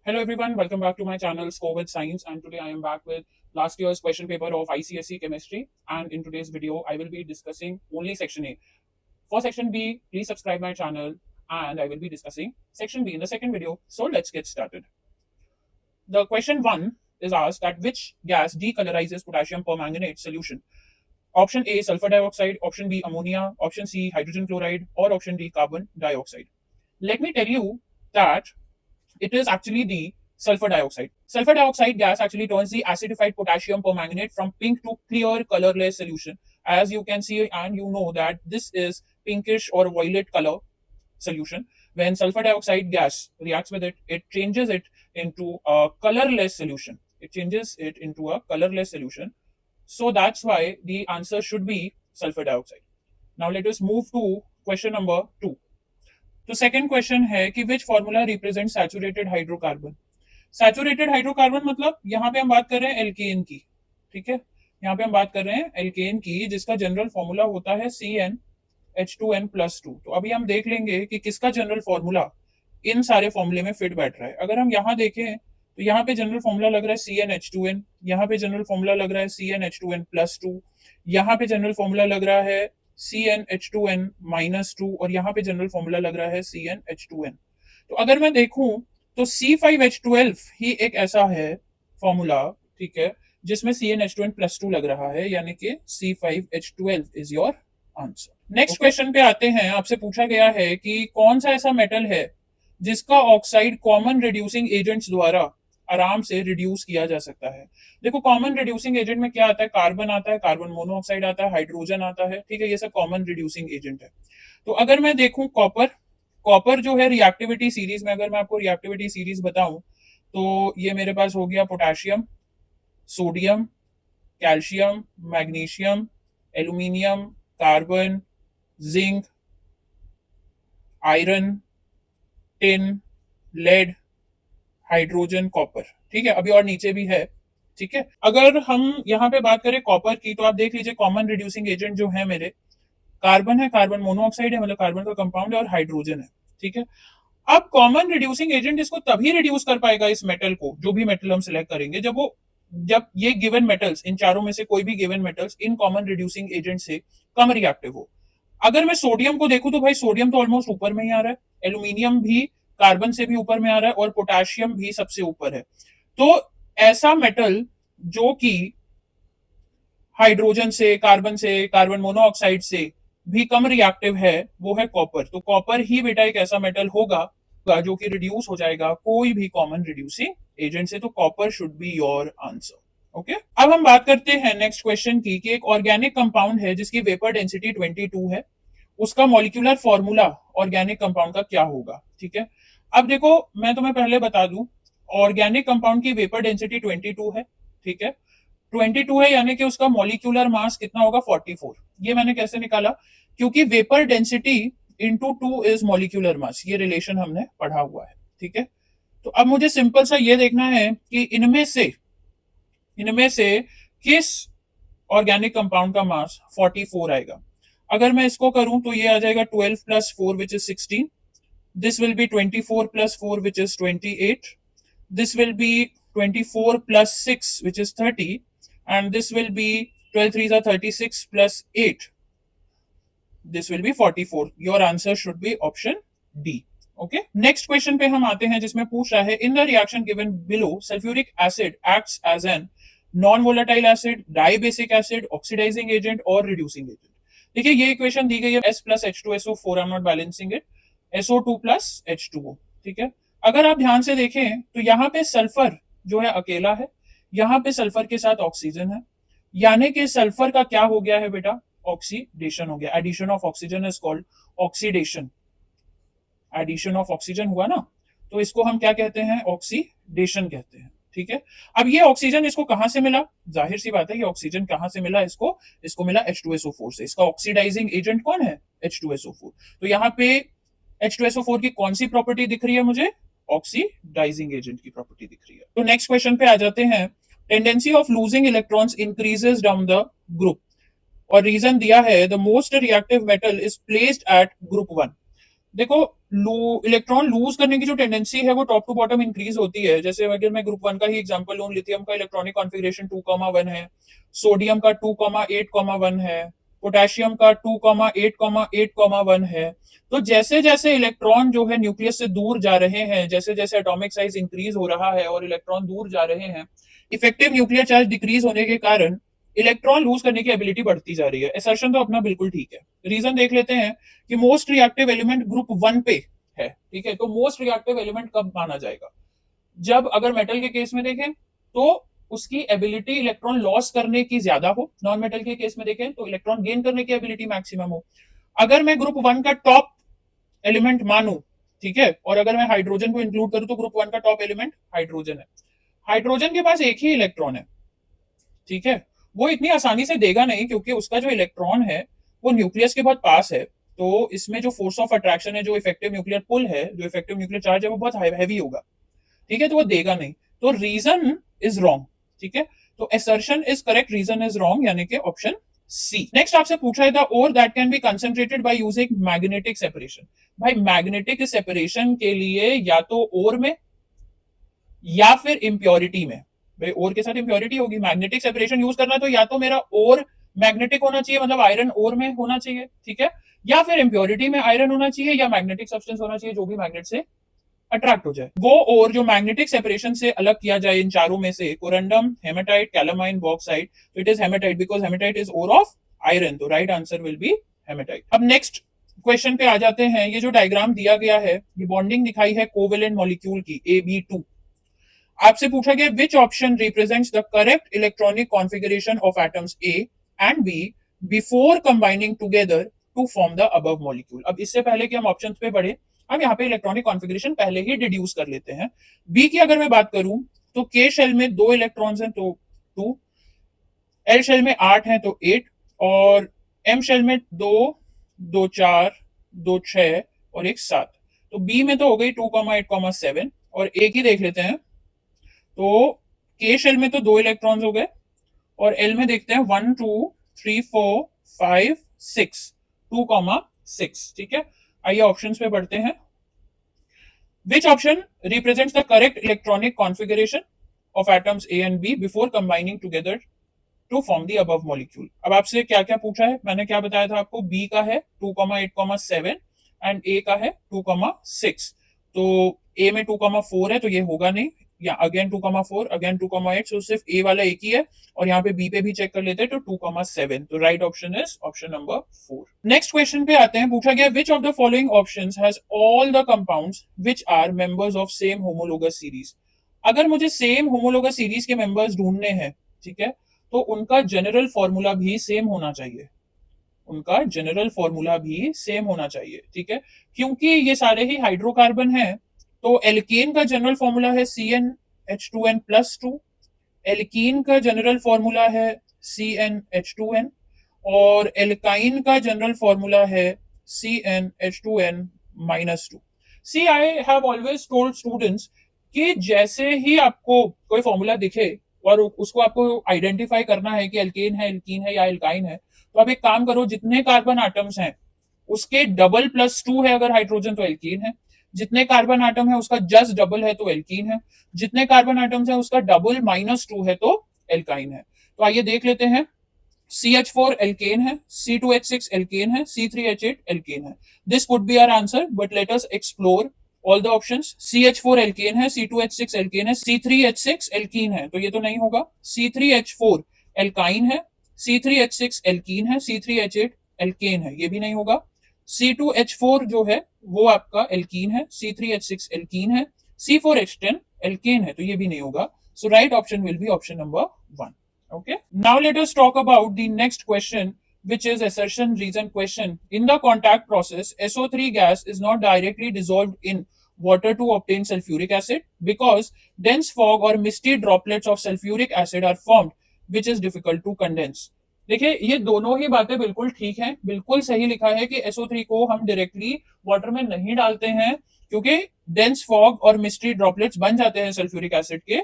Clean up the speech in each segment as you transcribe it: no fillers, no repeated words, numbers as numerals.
Hello everyone, welcome back to my channel Score with Science, and today I am back with last year's question paper of ICSE chemistry, and in today's video I will be discussing only section A. For section B, please subscribe my channel and I will be discussing section B in the second video. So let's get started. The question 1 is asked that which gas decolorizes potassium permanganate solution? Option A sulfur dioxide, option B ammonia, option C hydrogen chloride, or option D carbon dioxide. Let me tell you that it is actually the sulfur dioxide. Sulfur dioxide gas actually turns the acidified potassium permanganate from pink to clear colorless solution. As you can see, and you know that this is pinkish or violet color solution. When sulfur dioxide gas reacts with it, it changes it into a colorless solution. It changes it into a colorless solution. So that's why the answer should be sulfur dioxide. Now let us move to question number 2. तो second question है कि which formula represent saturated hydrocarbon. Saturated hydrocarbon मतलब यहाँ पे हम बात कर रहे हैं एल्केन की, ठीक है। यहाँ पे हम बात कर रहे हैं एल्केन की, जिसका जनरल फॉर्मूला होता है CnH2n+2। तो अभी हम देख लेंगे कि किसका जनरल फॉर्मूला इन सारे फॉर्मूले में फिट बैठ रहा है। अगर हम यहाँ देखें तो यहाँ पे जनरल फॉर्मूला लग रहा है CnH2n, यहाँ पे जनरल फॉर्मूला लग रहा है CnH2n+2, यहाँ पे जनरल फॉर्मूला लग रहा है CnH2n-2 और यहाँ पे जनरल फॉर्मूला लग रहा है CnH2n। तो अगर मैं देखूं तो C5H12 ही एक ऐसा है फॉर्मूला, ठीक है, जिसमें CnH2n+2 लग रहा है, यानी कि C5H12 is your answer. Next question पे आते हैं। आपसे पूछा गया है कि कौन सा ऐसा मेटल है जिसका ऑक्साइड कॉमन रिड्यूसिंग एजेंट्स द्वारा आराम से रिड्यूस किया जा सकता है। देखो कॉमन रिड्यूसिंग एजेंट में क्या आता है, कार्बन आता है, कार्बन मोनोऑक्साइड आता है, हाइड्रोजन आता है, ठीक है, ये सब कॉमन रिड्यूसिंग एजेंट है। तो अगर मैं देखूं कॉपर, कॉपर जो है रिएक्टिविटी सीरीज में, अगर मैं आपको रिएक्टिविटी सीरीज बताऊं तो ये मेरे पास हो गया potassium, sodium, calcium, magnesium, aluminium, carbon, zinc, iron, tin, lead, hydrogen, copper, ठीक है। अभी और नीचे भी है, ठीक है। अगर हम यहाँ पे बात करें कॉपर की, तो आप देख लीजिए कॉमन रिड्यूसिंग एजेंट जो है मेरे, कार्बन है, कार्बन मोनोऑक्साइड है, मतलब कार्बन का कंपाउंड है, और हाइड्रोजन है, ठीक है। अब कॉमन रिड्यूसिंग एजेंट इसको तभी रिड्यूस कर पाएगा इस मेटल को, जो भी मेटल हम सिलेक्ट करेंगे, जब ये गिवन मेटल्स, इन चारों में से कोई भी given metals in common reducing agent से कम रिएक्टिव हो। अगर मैं सोडियम को देखूं तो भाई सोडियम तो ऑलमोस्ट ऊपर में ही आ रहा है, एल्यूमिनियम भी कार्बन से भी ऊपर में आ रहा है, और पोटेशियम भी सबसे ऊपर है। तो ऐसा मेटल जो कि हाइड्रोजन से, कार्बन मोनोऑक्साइड से भी कम रिएक्टिव है, वो है कॉपर। तो कॉपर ही बेटा एक ऐसा मेटल होगा जो कि रिड्यूस हो जाएगा कोई भी कॉमन रिड्यूसिंग एजेंट से। तो copper should be your answer. Okay, अब हम बात करते हैं नेक्स्ट क्वेश्चन की कि एक ऑर्गेनिक कंपाउंड है जिसकी वेपर डेंसिटी 22 है, उसका मॉलिक्यूलर फॉर्मूला ऑर्गेनिक कंपाउंड का क्या होगा, ठीक है। अब देखो मैं तुम्हें पहले बता दूं, ऑर्गेनिक कंपाउंड की वेपर डेंसिटी 22 है, ठीक है। 22 है यानी कि उसका मॉलिक्यूलर मास कितना होगा, 44। ये मैंने कैसे निकाला, क्योंकि vapour density into 2 is molecular mass, ये रिलेशन हमने पढ़ा हुआ है, ठीक है। तो अब मुझे सिंपल सा ये देखना है कि इनमें से किस ऑर्गेनिक कंपाउंड का मास 44 आएगा। अगर मैं इसको करूं तो ये आ जाएगा 12 plus 4 which is 16, this will be 24 plus 4 which is 28, this will be 24 plus 6 which is 30, and this will be 12 3s are 36 plus 8, this will be 44। your answer should be option D। Okay, next question पे हम आते हैं जिसमें पूछ रहा है in the reaction given below sulphuric acid acts as an non volatile acid, dibasic acid, oxidising agent और reducing agent. देखिए ये इक्वेशन दी गई है S plus H2SO4, I am not balancing it, SO2 plus H2O, ठीक है। अगर आप ध्यान से देखें तो यहाँ पे सल्फर जो है अकेला है, यहाँ पे सल्फर के साथ ऑक्सीजन है, यानी कि सल्फर का क्या हो गया है बेटा, ऑक्सीडेशन हो गया। Addition of oxygen is called oxidation, addition of oxygen हुआ ना, तो इसको हम क्या कहते हैं, ऑक्सीडेशन कहते हैं, ठीक है। अब ये ऑक्सीजन इसको कहां से मिला, जाहिर सी बात है ये ऑक्सीजन कहां से मिला, इसको मिला H2SO4 से। इसका ऑक्सीडाइजिंग एजेंट कौन है, H2SO4। तो यहाँ पे H2SO4 की कौन सी प्रॉपर्टी दिख रही है मुझे, ऑक्सीडाइजिंग एजेंट की प्रॉपर्टी दिख रही है। तो नेक्स्ट क्वेश्चन पे आ जाते हैं। Tendency of losing electrons increases down the group, और रीजन दिया है the most reactive metal is placed at group 1। देखो, इलेक्ट्रॉन लूज करने की जो टेंडेंसी है वो टॉप टू बॉटम इंक्रीज होती है। जैसे अगर मैं ग्रुप 1 का ही एग्जांपल लूं, लिथियम का इलेक्ट्रॉनिक कॉन्फ़िगरेशन 2,1 है, सोडियम का 2,8,1 है, पोटेशियम का 2,8,8,1 है। तो जैसे जैसे इलेक्ट्रॉन जो है न्यूक्लियस से दूर जा रहे हैं, जैसे जैसे एटॉमिक साइज इंक्रीज हो रहा है और इलेक्ट्रॉन दूर जा रहे हैं, इफेक्टिव न्यूक्लियर चार्ज डिक्रीज होने के कारण इलेक्ट्रॉन लूज करने की एबिलिटी बढ़ती जा रही है। असर्शन तो अपना बिल्कुल ठीक है। रीजन देख लेते हैं कि मोस्ट रिएक्टिव एलिमेंट ग्रुप 1 पे है, ठीक है। तो मोस्ट रिएक्टिव एलिमेंट कब माना जाएगा? जब अगर मेटल के केस में देखें तो उसकी एबिलिटी इलेक्ट्रॉन लॉस करने की ज्यादा हो, नॉन मेटल के केस में देखें तो इलेक्ट्रॉन गेन करने की एबिलिटी मैक्सिमम हो। अगर मैं ग्रुप 1 का टॉप एलिमेंट मानू, ठीक है, और अगर मैं हाइड्रोजन को इंक्लूड करूं तो ग्रुप 1 का टॉप एलिमेंट हाइड्रोजन है। हाइड्रोजन के पास एक ही इलेक्ट्रॉन है, ठीक है। वो इतनी आसानी से देगा नहीं क्योंकि उसका जो इलेक्ट्रॉन है वो न्यूक्लियस के बहुत पास है। तो इसमें जो फोर्स ऑफ अट्रैक्शन है, जो इफेक्टिव न्यूक्लियर पुल है, जो इफेक्टिव न्यूक्लियर चार्ज है, वो बहुत हैवी होगा, ठीक है। तो वो देगा नहीं। तो रीजन इज रॉन्ग, ठीक है। तो assertion is correct, reason is wrong, यानी कि ऑप्शन सी। नेक्स्ट आपसे पूछा है, the ore that can be concentrated by using magnetic separation. भाई मैग्नेटिक सेपरेशन के लिए या तो ओर में या फिर इम्प्योरिटी में। भाई ओर के साथ इम्प्योरिटी होगी, मैग्नेटिक सेपरेशन यूज करना तो या तो मेरा ओर मैग्नेटिक होना चाहिए, मतलब आयरन ओर में होना चाहिए, ठीक है, या फिर इम्प्योरिटी में आयरन होना चाहिए, या मैग्नेटिक सब्सटेंस होना चाहिए जो भी मैग्नेट से अट्रैक्ट हो जाए। वो और जो मैग्नेटिक सेपरेशन से अलग किया जाए इन चारों में से, कोरंडम, हेमेटाइट, कैलामाइन, बॉक्साइट, तो it is haematite because haematite is ore of iron. तो right answer will be haematite. अब नेक्स्ट क्वेश्चन पे आ जाते हैं। ये जो डायग्राम दिया गया है, ये बॉन्डिंग दिखाई है कोवेलेंट मॉलिक्यूल की AB2। आपसे पूछा गया which option represents the correct electronic configuration of atoms A and B before combining together to form the above molecule. अब इससे पहले कि हम ऑप्शंस पे बढ़े, हम यहाँ पे इलेक्ट्रॉनिक कॉन्फ़िगरेशन पहले ही डिड्यूस कर लेते हैं। बी की अगर मैं बात करूं तो के शेल में 2 इलेक्ट्रॉन्स हैं तो 2, एल शेल में 8 हैं तो 8, और एम शेल में 2, 2 4, 2 6 और एक 7। तो बी में तो हो गई 2,8,7, और ए की देख लेते हैं। तो के शेल में तो 2 इलेक्ट्रॉन्स हो गए, और एल में देखते हैं 1 2 3 4 5 6, 2,6, ठीक है। आइए ऑप्शंस पे बढ़ते हैं। Which option represents the correct electronic configuration of atoms A and B before combining together to form the above molecule. अब आपसे क्या क्या पूछा है, मैंने क्या बताया था आपको, बी का है 2,8,7 एंड ए का है 2,6। तो ए में 2,4 है तो ये होगा नहीं, या अगेन 2,4, अगेन 2,8, सो सिर्फ ए वाला एक ही है। और यहाँ पे बी पे भी चेक कर लेते हैं तो 2,7। तो right option is option number 4। Next question पे आते हैं। पूछा गया which of the following options has all the compounds which are members of same homologous series. अगर मुझे सेम होमोलोगस सीरीज के मेंबर्स ढूंढने हैं, ठीक है, तो उनका जनरल फॉर्मूला भी सेम होना चाहिए, उनका जनरल फॉर्मूला भी सेम होना चाहिए, ठीक है। क्योंकि ये सारे ही हाइड्रोकार्बन हैं, तो एल्केन का जनरल फॉर्मूला है CnH2n+2, एल्कीन का जनरल फॉर्मूला है CnH2n, और एल्काइन का जनरल फॉर्मूला है CnH2n-2। See I have always told students कि जैसे ही आपको कोई फॉर्मूला दिखे और उसको आपको आइडेंटिफाई करना है कि एल्केन है, एल्कीन है या एल्काइन है, तो आप एक काम करो, जितने कार्बन आटम्स हैं उसके डबल +2 है अगर हाइड्रोजन तो एल्कीन है, जितने कार्बन आटम है उसका जस्ट डबल है तो एल्कीन है, जितने कार्बन आटम्स है उसका डबल -2 है तो एल्काइन है। तो आइए देख लेते हैं। CH4 एल्केन है, C2H6 एल्केन है, C3H8 एल्केन है। This would be our answer, but let us explore all the options. CH4 alkane है, C2H6 एल्केन है, C3H6 एल्कीन है, तो ये तो नहीं होगा। C3H4 एल्काइन है, C3H6 एल्कीन है, C3H8 एल्केन है, ये भी नहीं होगा। C2H4 जो है वो आपका एल्कीन है, C3H6 एल्कीन है, C4H10 एल्केन है, तो ये भी नहीं होगा। So right option will be option number 1। Okay. Now let us talk about the next question, which is assertion reason question. In the contact process, SO3 gas is not directly dissolved in water to obtain sulfuric acid because dense fog or misty droplets of sulfuric acid are formed, which is difficult to condense. देखिए, ये दोनों ही बातें बिल्कुल ठीक हैं, बिल्कुल सही लिखा है कि SO3 को हम डायरेक्टली वाटर में नहीं डालते हैं क्योंकि डेंस फॉग और मिस्ट्री ड्रॉपलेट्स बन जाते हैं सल्फ्यूरिक एसिड के,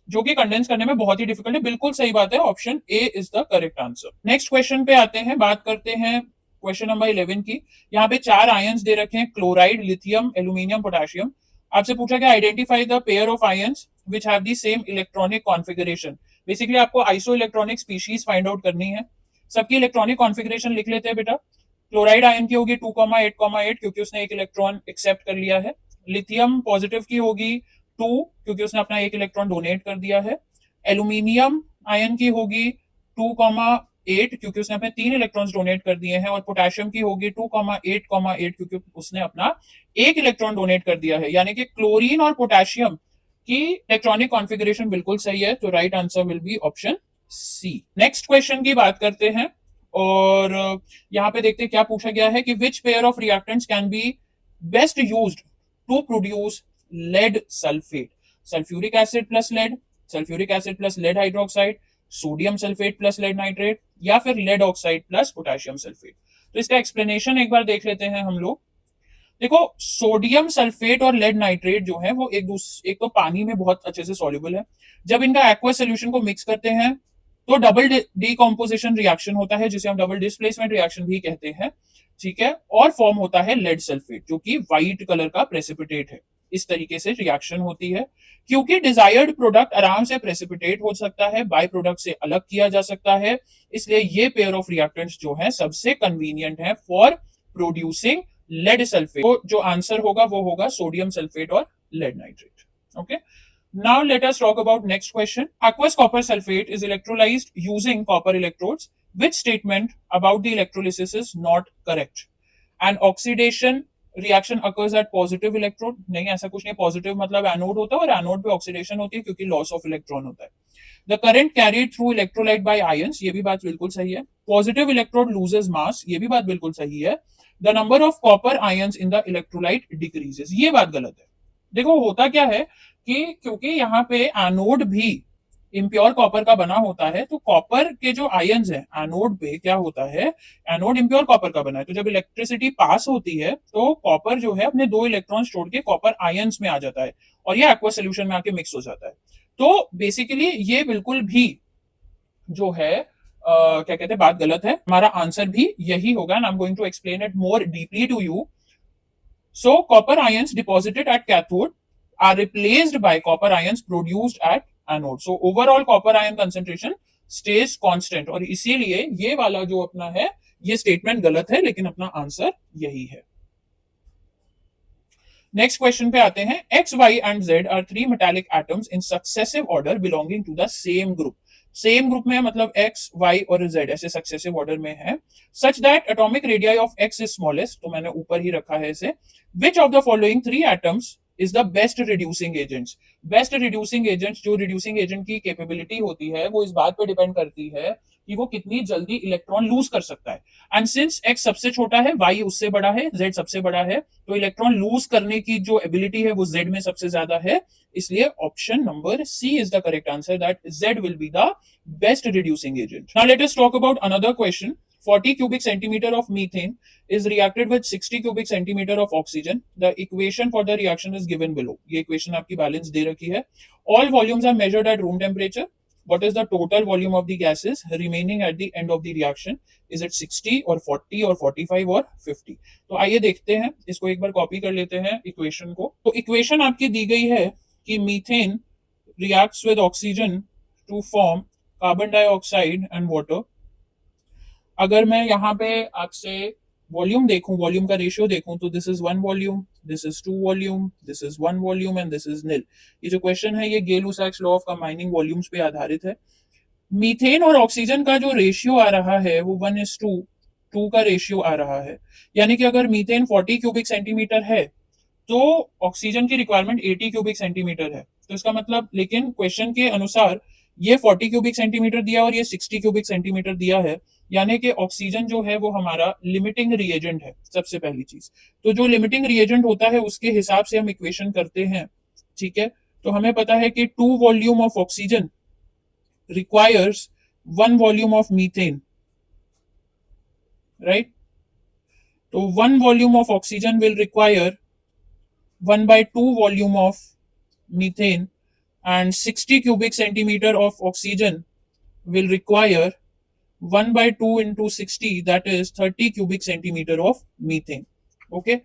जो कि कंडेंस करने में बहुत ही डिफिकल्ट है। बिल्कुल सही बात है, option A is the correct answer. Next question पे आते हैं, बात करते हैं क्वेश्चन नंबर 11 की। यहाँ पे 4 आयंस दे रखे हैं, क्लोराइड, लिथियम, एल्यूमिनियम, पोटेशियम। आपसे पूछा गया identify the pair of ions which have the same electronic configuration. Basically आपको iso electronic species find out करनी है। सबकी इलेक्ट्रॉनिक कॉन्फिगरेशन लिख लेते हैं बेटा। क्लोराइड आयन की होगी 2,8,8 क्योंकि उसने एक इलेक्ट्रॉन एक्सेप्ट कर लिया है। लिथियम पॉजिटिव की होगी 2 क्योंकि उसने अपना एक इलेक्ट्रॉन डोनेट कर दिया है। एल्यूमिनियम आयन की होगी 2,8 क्योंकि उसने अपने 3 इलेक्ट्रॉन्स डोनेट कर दिए हैं। और पोटेशियम की होगी 2,8,8 क्योंकि उसने अपना एक इलेक्ट्रॉन डोनेट कर दिया है। यानी कि क्लोरीन और पोटेशियम की इलेक्ट्रॉनिक कॉन्फ़िगरेशन बिल्कुल सही है, तो right answer will be option C. Next question की बात करते हैं और यहाँ पे देखते हैं क्या पूछा गया है कि which pair of reactants can be best used to produce lead sulphate. Sulphuric acid plus lead, sulphuric acid plus lead hydroxide, sodium sulphate plus lead nitrate, या फिर lead oxide plus potassium sulphate. तो इसका explanation एक बार देख लेते हैं हम लोग। देखो, सोडियम सल्फेट और लेड नाइट्रेट जो है वो एक तो पानी में बहुत अच्छे से सॉल्युबल है। जब इनका एक्वस सोल्यूशन को मिक्स करते हैं तो डबल डीकॉम्पोजिशन रिएक्शन होता है जिसे हम डबल डिस्प्लेसमेंट रिएक्शन भी कहते हैं, ठीक है। और फॉर्म होता है लेड सल्फेट जो कि व्हाइट कलर का प्रेसिपिटेट है। इस तरीके से रिएक्शन होती है। क्योंकि डिजायर्ड प्रोडक्ट आराम से प्रेसिपिटेट हो सकता है, बाय प्रोडक्ट से अलग किया जा सकता है, इसलिए ये पेयर ऑफ रिएक्टेंट्स जो है सबसे कन्वीनियंट है फॉर प्रोड्यूसिंग लेड सल्फेट। तो जो आंसर होगा वो होगा सोडियम सल्फेट और lead nitrate. Okay, now let us talk about next question. Aqueous copper sulfate is electrolyzed using copper electrodes. Which statement about the electrolysis is not correct? An oxidation reaction occurs at positive electrode. नहीं, ऐसा कुछ नहीं। Positive मतलब anode होता है और anode पे oxidation होती है क्योंकि लॉस ऑफ इलेक्ट्रॉन होता है। The current carried through electrolyte by ions, ये भी बात बिल्कुल सही है। पॉजिटिव इलेक्ट्रोड लूजेस मास, ये भी बात बिल्कुल सही है। The number of copper ions in the electrolyte decreases, ये बात गलत है। देखो होता क्या है कि क्योंकि यहाँ पे एनोड भी इम्प्योर कॉपर का बना होता है, तो कॉपर के जो आयंस है एनोड पे क्या होता है, एनोड इम्प्योर कॉपर का बना है, तो जब इलेक्ट्रिसिटी पास होती है तो कॉपर जो है अपने 2 इलेक्ट्रॉन्स छोड़ के कॉपर आयंस में आ जाता है और ये एक्वा सोल्यूशन में आके मिक्स हो जाता है। तो बेसिकली ये बिल्कुल भी जो है क्या कहते हैं, बात गलत है। हमारा आंसर भी यही होगा, and I am going to explain it more deeply to you. So copper ions deposited at cathode are replaced by copper ions produced at anode. So overall copper ion concentration stays constant और इसीलिए ये वाला जो अपना है ये statement गलत है, लेकिन अपना आंसर यही है। नेक्स्ट क्वेश्चन पे आते हैं। X, Y and Z are 3 metallic atoms in successive order belonging to the same group. Same group में मतलब X, Y और Z ऐसे सक्सेसिव ऑर्डर में है। Such that atomic radii of X is smallest, तो मैंने ऊपर ही रखा है इसे। विच of the following 3 atoms is the best reducing agents. Best reducing agents, जो रिड्यूसिंग एजेंट की कैपेबिलिटी होती है वो इस बात पे डिपेंड करती है कि वो कितनी जल्दी इलेक्ट्रॉन लूज कर सकता है। एंड सिंस X सबसे छोटा है, Y उससे बड़ा है, Z सबसे बड़ा है, तो इलेक्ट्रॉन लूज करने की जो एबिलिटी है वो Z में सबसे ज्यादा है। इसलिए option number C is the correct answer, that Z will be the best reducing agent. Now let us talk about another question. 40 cubic centimeter of methane is reacted with 60 cubic centimeter of oxygen. The equation for the reaction is given below. ये equation आपकी balance दे रखी है। All volumes are measured at room temperature. What is the total volume of the gases remaining at the end of the reaction? Is it 60 or 40 or 45 or 50? तो आइए देखते हैं, इसको एक बार कॉपी कर लेते हैं इक्वेशन को। तो इक्वेशन आपकी दी गई है कि methane reacts with oxygen to form carbon dioxide and water. अगर मैं यहाँ पे आपसे वॉल्यूम देखूं, वॉल्यूम का रेशियो देखूं, तो this is 1 volume, this is 2 volume, this is 1 volume and this is निल। ये जो क्वेश्चन है ये गेल-लुसाक्स लॉ ऑफ कंबाइनिंग वॉल्यूम्स पे आधारित है। मीथेन और ऑक्सीजन का जो रेशियो आ रहा है वो 1:2 का रेशियो आ रहा है। यानी कि अगर मीथेन 40 क्यूबिक सेंटीमीटर है तो ऑक्सीजन की रिक्वायरमेंट 80 क्यूबिक सेंटीमीटर है। तो इसका मतलब, लेकिन क्वेश्चन के अनुसार ये 40 क्यूबिक सेंटीमीटर दिया और ये 60 क्यूबिक सेंटीमीटर दिया है, यानी कि ऑक्सीजन जो है वो हमारा लिमिटिंग रिएजेंट है सबसे पहली चीज। तो जो लिमिटिंग रिएजेंट होता है उसके हिसाब से हम इक्वेशन करते हैं, ठीक है। तो हमें पता है कि 2 volume of oxygen requires 1 volume of methane, right. तो 1 volume of oxygen will require 1/2 volume of methane, and 60 cubic centimeter of oxygen will require 1/2 into 60, that is 30 cubic centimeter of methane. Okay,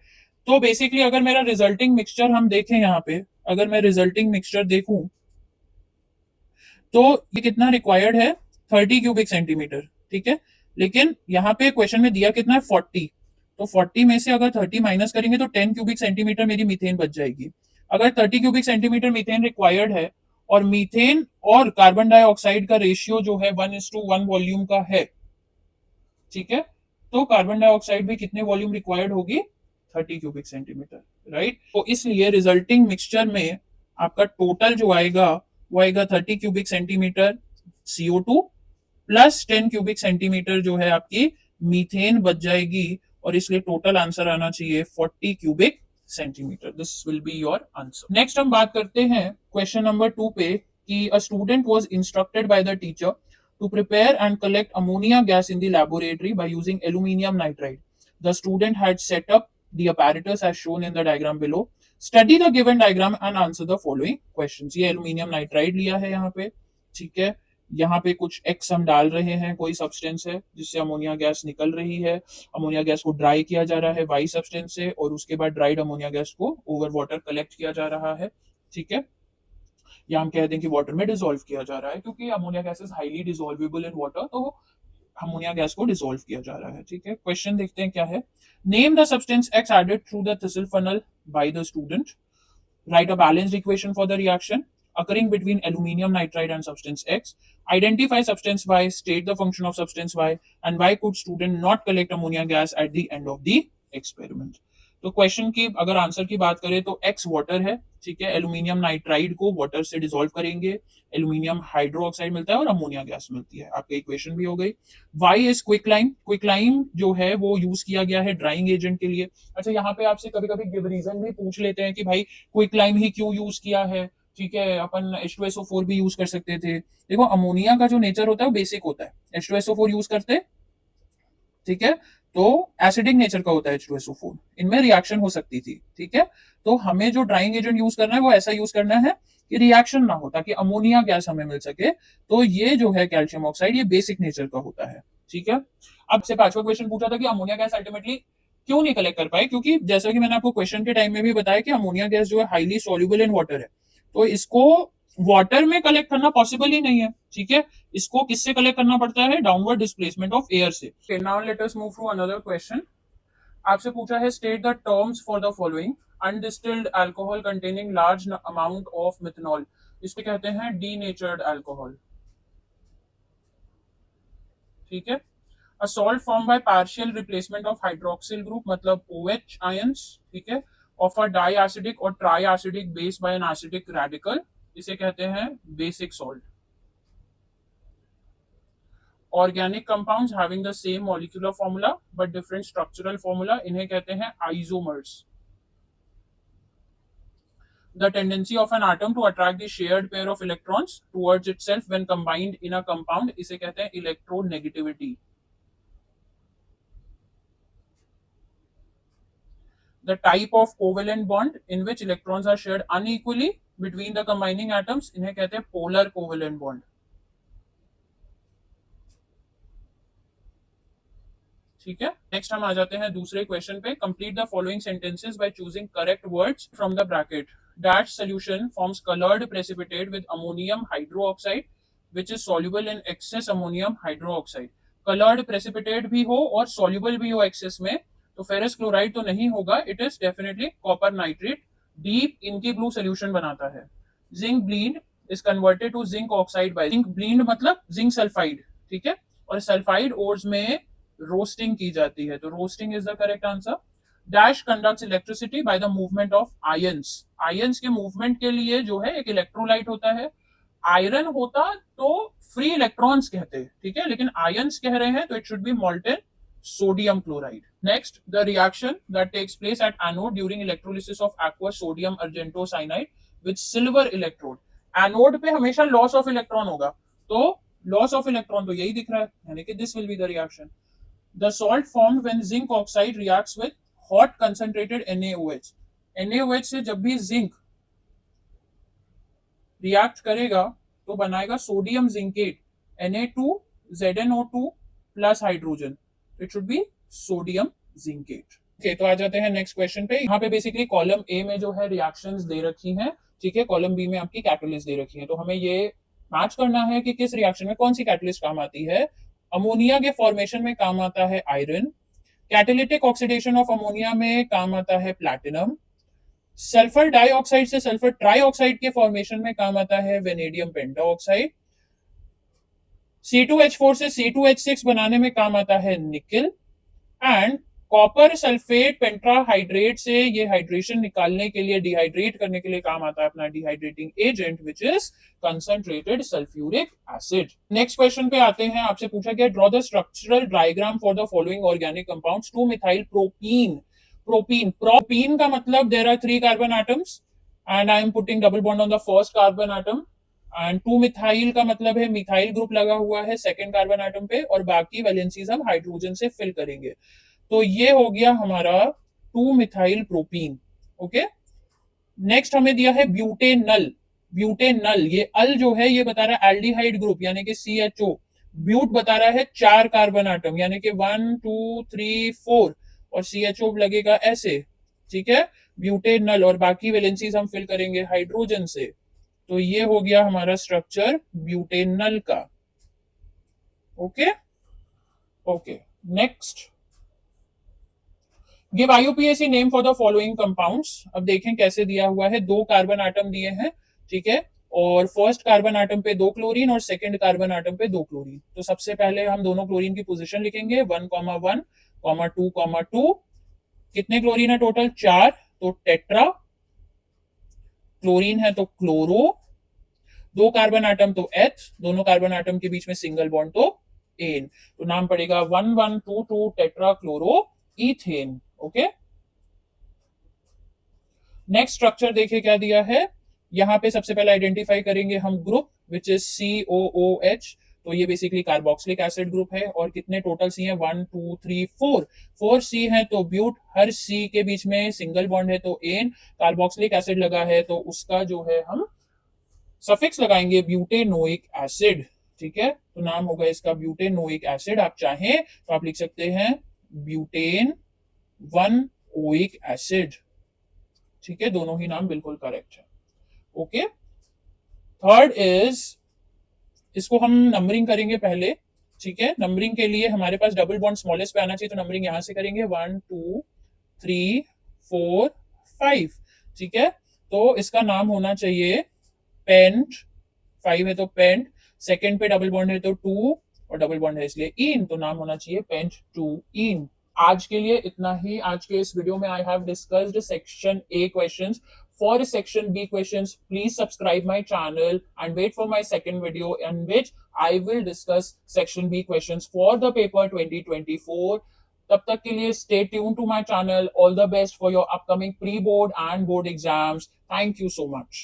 तो basically अगर मेरा resulting mixture हम देखें यहाँ पे, अगर मैं रिजल्टिंग मिक्सचर देखूं तो ये कितना रिक्वायर्ड है, 30 क्यूबिक सेंटीमीटर, ठीक है। लेकिन यहाँ पे क्वेश्चन में दिया कितना है, 40। तो 40 में से अगर 30 माइनस करेंगे तो 10 क्यूबिक सेंटीमीटर मेरी मीथेन बच जाएगी। अगर 30 क्यूबिक सेंटीमीटर मीथेन रिक्वायर्ड है और मीथेन और कार्बन डाइऑक्साइड का रेशियो जो है 1:1 वॉल्यूम का है, ठीक है, तो कार्बन डाइऑक्साइड भी कितने वॉल्यूम रिक्वायर्ड होगी, 30 क्यूबिक सेंटीमीटर, राइट। तो इसलिए रिजल्टिंग मिक्सचर में आपका टोटल जो आएगा वो आएगा 30 cubic centimetre CO2 plus 10 cubic centimetre जो है आपकी मीथेन बच जाएगी, और इसलिए टोटल आंसर आना चाहिए 40 cubic centimetre. This will be your answer. Next हम बात करते हैं क्वेश्चन नंबर 2 पे कि a student was instructed by the teacher to prepare and collect ammonia gas in the laboratory by using aluminium nitride. The student had set up the apparatus as shown in the diagram below. Study the given diagram and answer the following questions. ये aluminium nitride लिया है यहाँ पे, ठीक है। यहाँ पे कुछ एक्स हम डाल रहे हैं, कोई सब्सटेंस है जिससे अमोनिया गैस निकल रही है। अमोनिया गैस को ड्राई किया जा रहा है वाई सब्सटेंस से, और उसके बाद ड्राइड अमोनिया गैस को ओवर वाटर कलेक्ट किया जा रहा है, ठीक है। या हम कह दें कि वाटर में डिसॉल्व किया जा रहा है, क्योंकि ammonia gas is highly dissolvable in water, तो अमोनिया गैस को डिसॉल्व किया जा रहा है, ठीक है। क्वेश्चन देखते हैं क्या है। Name the substance X added through the thistle funnel by the student. Write a balanced equation for the reaction occurring between aluminium nitride and substance X. Identify substance Y, state the function of substance Y, and why could student not collect ammonia gas at the end of the experiment. तो question की अगर answer की बात करें तो x water है, ठीक है। एल्यूमिनियम नाइट्राइड को वाटर से डिसॉल्व करेंगे, एल्यूमिनियम हाइड्रोक्साइड मिलता है और अमोनिया गैस मिलती है, आपकी इक्वेशन भी हो गई। Y is quick lime. Quick lime जो है वो यूज किया गया है ड्राइंग एजेंट के लिए। अच्छा, यहाँ पे आपसे कभी कभी गिव रीजन भी पूछ लेते हैं कि भाई क्विक लाइम ही क्यों यूज किया है, ठीक है। अपन H2SO4 भी यूज कर सकते थे। देखो, अमोनिया का जो नेचर होता है वो बेसिक होता है, H2SO4 यूज करते, ठीक है। तो एसिडिक नेचर का होता है H2SO4, इनमें रिएक्शन हो सकती थी, ठीक है। तो हमें जो ड्राइंग एजेंट यूज करना है वो ऐसा यूज करना है कि रिएक्शन ना हो, ताकि अमोनिया गैस हमें मिल सके। तो ये जो है कैल्शियम ऑक्साइड, ये बेसिक नेचर का होता है, ठीक है। अब से पांचवा क्वेश्चन पूछा था कि अमोनिया गैस अल्टीमेटली क्यों नहीं कलेक्ट कर पाए, क्योंकि जैसा कि मैंने आपको क्वेश्चन के टाइम में भी बताया कि अमोनिया गैस जो है हाईली सॉल्युबल इन वाटर है, तो इसको वाटर में कलेक्ट करना पॉसिबल ही नहीं है, ठीक है। इसको किससे कलेक्ट करना पड़ता है, डाउनवर्ड डिस्प्लेसमेंट ऑफ एयर से। Now let us move to another question. आपसे पूछा है state the terms for the following. Undistilled alcohol containing large amount of methanol, इसको कहते हैं डीनेचर्ड अल्कोहल, ठीक है। A salt form by partial replacement of hydroxyl group, मतलब OH ions, ठीक है, ऑफ अ डाई एसिडिक और triacidic base by an acidic radical, इसे कहते हैं basic salt. Organic compounds having the same molecular formula but different structural formula, इन्हें कहते हैं isomers. The tendency of an atom to attract the shared pair of electrons towards itself when combined in a compound, इसे कहते हैं electronegativity. The type of covalent bond in which electrons are shared unequally between the combining atoms, इन्हें कहते हैं polar covalent bond, ठीक है। Next हम आ जाते हैं दूसरे क्वेश्चन पे। Complete the following sentences by choosing correct words from the bracket. Dash solution forms coloured precipitate with ammonium hydroxide which is soluble in excess ammonium hydroxide. Coloured precipitate भी हो और सॉल्युबल भी हो एक्सेस में, तो ferrous chloride तो नहीं होगा, it is definitely copper nitrate, deep inky blue solution बनाता है। Zinc blende is converted to zinc oxide by zinc blende, मतलब जिंक सल्फाइड, ठीक है। और सल्फाइड ओर्स में रोस्टिंग की जाती है, तो roasting is the correct answer. Dash conducts electricity by the movement of ions. Ions के मूवमेंट के लिए जो है एक इलेक्ट्रोलाइट होता है। आयरन होता तो फ्री इलेक्ट्रॉन्स कहते, ठीक है, लेकिन आयंस कह रहे हैं तो it should be molten sodium chloride. Next, the reaction that takes place at anode during electrolysis of aqueous sodium argentocyanide with silver electrode. Anode पे हमेशा लॉस ऑफ इलेक्ट्रॉन होगा, तो लॉस ऑफ इलेक्ट्रॉन तो यही दिख रहा है, यानी कि this will be the reaction. The salt formed when zinc oxide reacts with hot concentrated NaOH. NaOH से जब भी जिंक रिएक्ट करेगा तो बनाएगा sodium zincate, Na2ZnO2 plus hydrogen, it should B sodium zincate. Okay, तो आ जाते हैं नेक्स्ट क्वेश्चन पे। यहाँ पे बेसिकली कॉलम ए में जो है रिएक्शंस दे रखी हैं, ठीक है, कॉलम बी में आपकी कैटलिस्ट दे रखी है, तो हमें ये मैच करना है कि किस रिएक्शन में कौन सी कैटलिस्ट काम आती है। अमोनिया के फॉर्मेशन में काम आता है iron, catalytic oxidation of ammonia में काम आता है प्लैटिनम, सल्फर डाइऑक्साइड से सल्फर ट्राइऑक्साइड के फॉर्मेशन में काम आता है वेनेडियम पेंटाऑक्साइड, C2H4 से C2H6 बनाने में काम आता है निकल, एंड कॉपर सल्फेट पेंट्राहाइड्रेट से ये हाइड्रेशन निकालने के लिए, डिहाइड्रेट करने के लिए काम आता है अपना dehydrating agent which is concentrated sulphuric acid. Next question पे आते हैं। आपसे पूछा गया draw the structural diagram for the following organic compounds 2 methyl propene. Propene का मतलब there are 3 carbon atoms and I am putting double bond on the first carbon atom, and 2 methyl का मतलब है मिथाइल ग्रुप लगा हुआ है second carbon atom पे, और बाकी वैलेंसीज हम हाइड्रोजन से फिल करेंगे। तो ये हो गया हमारा 2 मिथाइल प्रोपीन। ओके, नेक्स्ट हमें दिया है ब्यूटेनल। ब्यूटेनल, ये अल जो है ये बता रहा है एल्डिहाइड ग्रुप यानी कि CHO, ब्यूट बता रहा है 4 कार्बन एटम यानी कि 1 2 3 4, और CHO लगेगा ऐसे, ठीक है, ब्यूटेनल, और बाकी वैलेंसीज हम फिल करेंगे हाइड्रोजन से। तो ये हो गया हमारा स्ट्रक्चर ब्यूटेनल का। Okay okay, next give IUPAC name for the following compounds. अब देखें कैसे दिया हुआ है, 2 कार्बन आइटम दिए हैं, ठीक है, और फर्स्ट कार्बन आइटम पे 2 क्लोरीन और सेकंड कार्बन आइटम पे 2 क्लोरीन। तो सबसे पहले हम दोनों क्लोरीन की पोजीशन लिखेंगे 1,1, 2,2। कितने क्लोरीन है टोटल? 4, तो टेट्रा। क्लोरीन है तो क्लोरो, 2 कार्बन आइटम तो एथ, दोनों कार्बन आइटम के बीच में सिंगल बॉन्ड तो एन, तो नाम पड़ेगा 1122 tetra chloro ethane. Okay, next structure देखिए क्या दिया है। यहां पे सबसे पहले आइडेंटिफाई करेंगे हम ग्रुप विच इज COOH, तो ये बेसिकली कार्बोक्सिलिक एसिड ग्रुप है, और कितने टोटल सी हैं? 1 2 3 4, 4 सी है तो ब्यूट, हर सी के बीच में सिंगल बॉन्ड है तो एन, कार्बोक्सिलिक एसिड लगा है तो उसका जो है हम सफिक्स लगाएंगे ब्यूटेनोइक एसिड, ठीक है, तो नाम होगा इसका ब्यूटेनोइक एसिड। आप चाहें तो आप लिख सकते हैं ब्यूटेन 1 ओइक एसिड, ठीक है, दोनों ही नाम बिल्कुल करेक्ट है। ओके, थर्ड इज, इसको हम नंबरिंग करेंगे पहले, ठीक है, नंबरिंग के लिए हमारे पास डबल बॉन्ड स्मॉलेस्ट पे आना चाहिए, तो नंबरिंग यहां से करेंगे 1 2 3 4 5, ठीक है, तो इसका नाम होना चाहिए पेंट, 5 है तो पेंट, सेकेंड पे डबल बॉन्ड है तो 2, और डबल बॉन्ड है इसलिए इन, तो नाम होना चाहिए पेंट 2 इन। आज के लिए इतना ही। आज के इस वीडियो में I have discussed section A questions. For section B questions, please subscribe my channel and wait for my second video in which I will discuss section B questions for the paper 2024. तब तक के लिए stay tuned to my channel. All the best for your upcoming pre-board and board exams. Thank you so much.